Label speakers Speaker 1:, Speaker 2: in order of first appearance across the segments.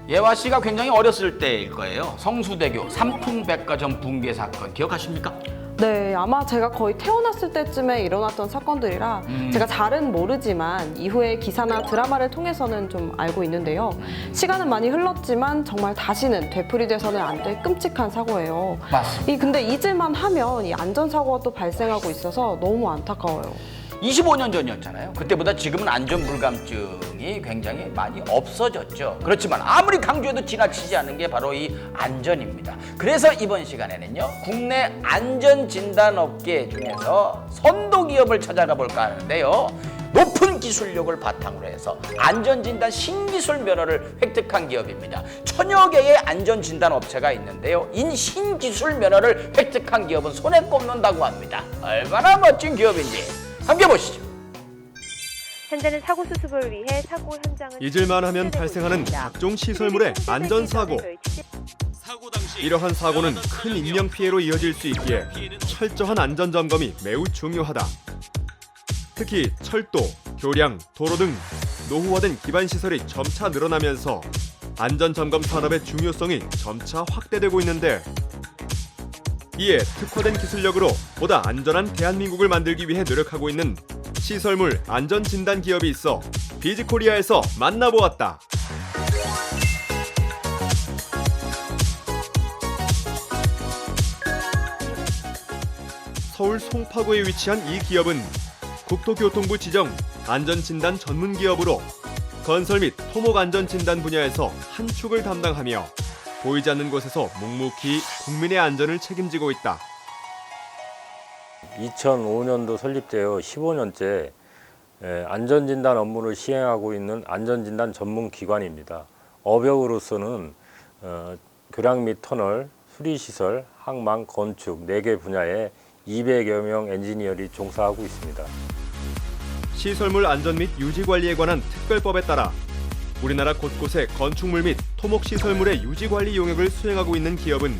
Speaker 1: 예화 씨가 굉장히 어렸을 때일 거예요. 성수대교 삼풍백화점 붕괴 사건 기억하십니까?
Speaker 2: 네, 아마 제가 거의 태어났을 때쯤에 일어났던 사건들이라 제가 잘은 모르지만 이후에 기사나 드라마를 통해서는 좀 알고 있는데요. 시간은 많이 흘렀지만 정말 다시는 되풀이돼서는 안 될 끔찍한 사고예요.
Speaker 1: 맞습니다.
Speaker 2: 근데 잊을만 하면 이 안전사고가 또 발생하고 있어서 너무 안타까워요.
Speaker 1: 25년 전이었잖아요. 그때보다 지금은 안전불감증이 굉장히 많이 없어졌죠. 그렇지만 아무리 강조해도 지나치지 않는 게 바로 이 안전입니다. 그래서 이번 시간에는요, 국내 안전진단업계 중에서 선도기업을 찾아가 볼까 하는데요. 높은 기술력을 바탕으로 해서 안전진단 신기술 면허를 획득한 기업입니다. 천여 개의 안전진단 업체가 있는데요. 이 신기술 면허를 획득한 기업은 손에 꼽는다고 합니다. 얼마나 멋진 기업인지 함께 보시죠.
Speaker 3: 현재는 사고 수습을 위해 사고 현장을
Speaker 4: 잊을만하면 발생하는 각종 시설물의 안전사고. 이러한 사고는 큰 인명피해로 이어질 수 있기에 철저한 안전점검이 매우 중요하다. 특히 철도, 교량, 도로 등 노후화된 기반시설이 점차 늘어나면서 안전점검 산업의 중요성이 점차 확대되고 있는데, 이에 특화된 기술력으로 보다 안전한 대한민국을 만들기 위해 노력하고 있는 시설물 안전진단 기업이 있어 비즈코리아에서 만나보았다. 서울 송파구에 위치한 이 기업은 국토교통부 지정 안전진단 전문 기업으로 건설 및 토목 안전진단 분야에서 한 축을 담당하며 보이지 않는 곳에서 묵묵히 국민의 안전을 책임지고 있다.
Speaker 5: 2005년도 설립되어 15년째 안전진단 업무를 시행하고 있는 안전진단 전문기관입니다. 업역으로서는 교량 및 터널, 수리시설, 항만, 건축 4개 분야에 200여 명 엔지니어들이 종사하고 있습니다.
Speaker 4: 시설물 안전 및 유지 관리에 관한 특별법에 따라 우리나라 곳곳의 건축물 및 토목시설물의 유지관리 용역을 수행하고 있는 기업은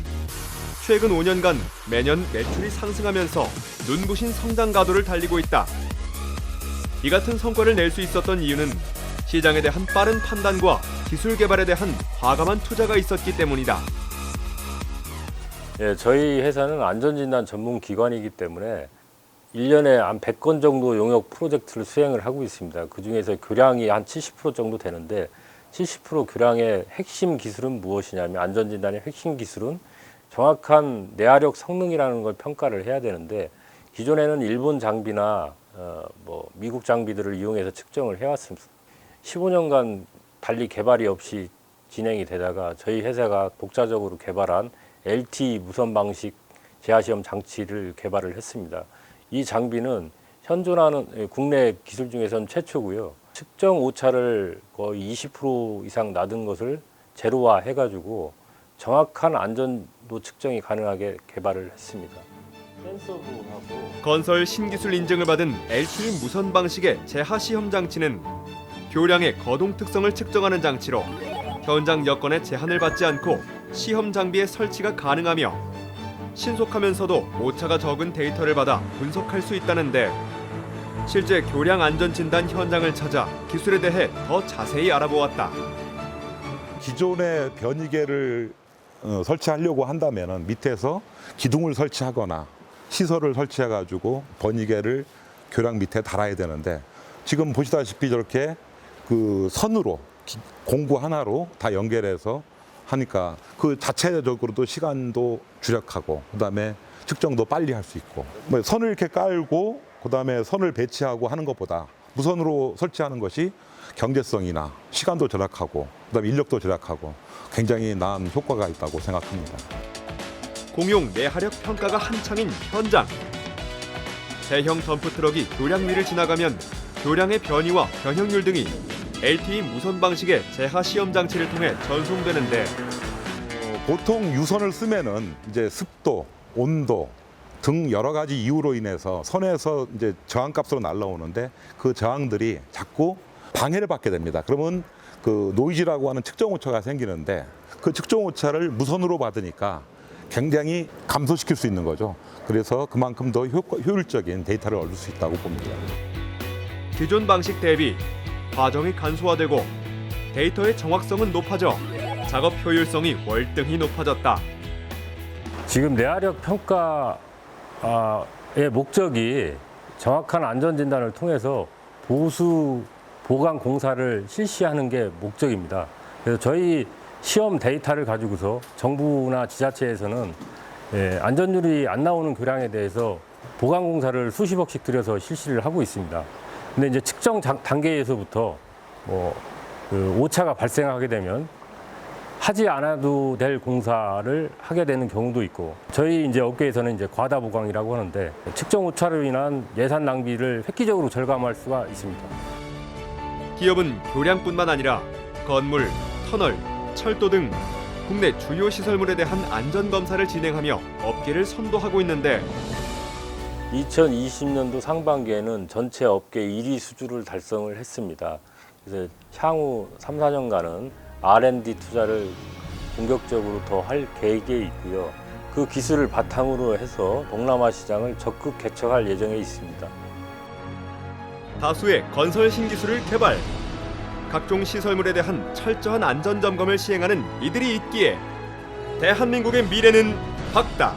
Speaker 4: 최근 5년간 매년 매출이 상승하면서 눈부신 성장 가도를 달리고 있다. 이 같은 성과를 낼 수 있었던 이유는 시장에 대한 빠른 판단과 기술 개발에 대한 과감한 투자가 있었기 때문이다.
Speaker 5: 예, 저희 회사는 안전진단 전문기관이기 때문에 1년에 한 100건 정도 용역 프로젝트를 수행을 하고 있습니다. 그중에서 교량이 한 70% 정도 되는데 70% 교량의 핵심 기술은 무엇이냐면, 안전진단의 핵심 기술은 정확한 내화력 성능이라는 걸 평가를 해야 되는데, 기존에는 일본 장비나 미국 장비들을 이용해서 측정을 해왔습니다. 15년간 달리 개발이 없이 진행이 되다가 저희 회사가 독자적으로 개발한 LTE 무선 방식 제하시험 장치를 개발을 했습니다. 이 장비는 현존하는 국내 기술 중에서는 최초고요. 측정 오차를 거의 20% 이상 낮은 것을 제로화 해가지고 정확한 안전도 측정이 가능하게 개발을 했습니다. 센서부하고
Speaker 4: 건설 신기술 인증을 받은 LTE 무선 방식의 제하 시험 장치는 교량의 거동 특성을 측정하는 장치로 현장 여건에 제한을 받지 않고 시험 장비의 설치가 가능하며 신속하면서도 오차가 적은 데이터를 받아 분석할 수 있다는데, 실제 교량 안전 진단 현장을 찾아 기술에 대해 더 자세히 알아보았다.
Speaker 6: 기존의 변이계를 설치하려고 한다면 밑에서 기둥을 설치하거나 시설을 설치해가지고 번이계를 교량 밑에 달아야 되는데, 지금 보시다시피 저렇게 그 선으로 공구 하나로 다 연결해서 하니까 그 자체적으로도 시간도 절약하고, 그다음에 측정도 빨리 할 수 있고, 선을 이렇게 깔고 그다음에 선을 배치하고 하는 것보다 무선으로 설치하는 것이 경제성이나 시간도 절약하고 그다음에 인력도 절약하고 굉장히 나은 효과가 있다고 생각합니다.
Speaker 4: 공용 내화력 평가가 한창인 현장. 대형 덤프트럭이 교량 위를 지나가면 교량의 변이와 변형률 등이 LTE 무선 방식의 제하 시험 장치를 통해 전송되는데,
Speaker 6: 보통 유선을 쓰면은 이제 습도, 온도 등 여러 가지 이유로 인해서 선에서 이제 저항값으로 날라오는데, 그 저항들이 자꾸 방해를 받게 됩니다. 그러면 그 노이즈라고 하는 측정 오차가 생기는데, 그 측정 오차를 무선으로 받으니까 굉장히 감소시킬 수 있는 거죠. 그래서 그만큼 더 효율적인 데이터를 얻을 수 있다고 봅니다.
Speaker 4: 기존 방식 대비 과정이 간소화되고 데이터의 정확성은 높아져 작업 효율성이 월등히 높아졌다.
Speaker 5: 지금 내화력 평가의 목적이 정확한 안전 진단을 통해서 보수 보강 공사를 실시하는 게 목적입니다. 그래서 저희 시험 데이터를 가지고서 정부나 지자체에서는 안전율이 안 나오는 교량에 대해서 보강 공사를 수십억씩 들여서 실시를 하고 있습니다. 근데 이제 측정 단계에서부터 오차가 발생하게 되면 하지 않아도 될 공사를 하게 되는 경우도 있고, 저희 이제 업계에서는 이제 과다 보강이라고 하는데 측정 오차로 인한 예산 낭비를 획기적으로 절감할 수가 있습니다.
Speaker 4: 기업은 교량뿐만 아니라 건물, 터널, 철도 등 국내 주요 시설물에 대한 안전 검사를 진행하며 업계를 선도하고 있는데
Speaker 5: 2020년도 상반기에는 전체 업계 1위 수주를 달성을 했습니다. 그래서 향후 3, 4년간은 R&D 투자를 본격적으로 더 할 계획에 있고요. 그 기술을 바탕으로 해서 동남아 시장을 적극 개척할 예정에 있습니다.
Speaker 4: 다수의 건설 신기술을 개발, 각종 시설물에 대한 철저한 안전 점검을 시행하는 이들이 있기에 대한민국의 미래는 밝다.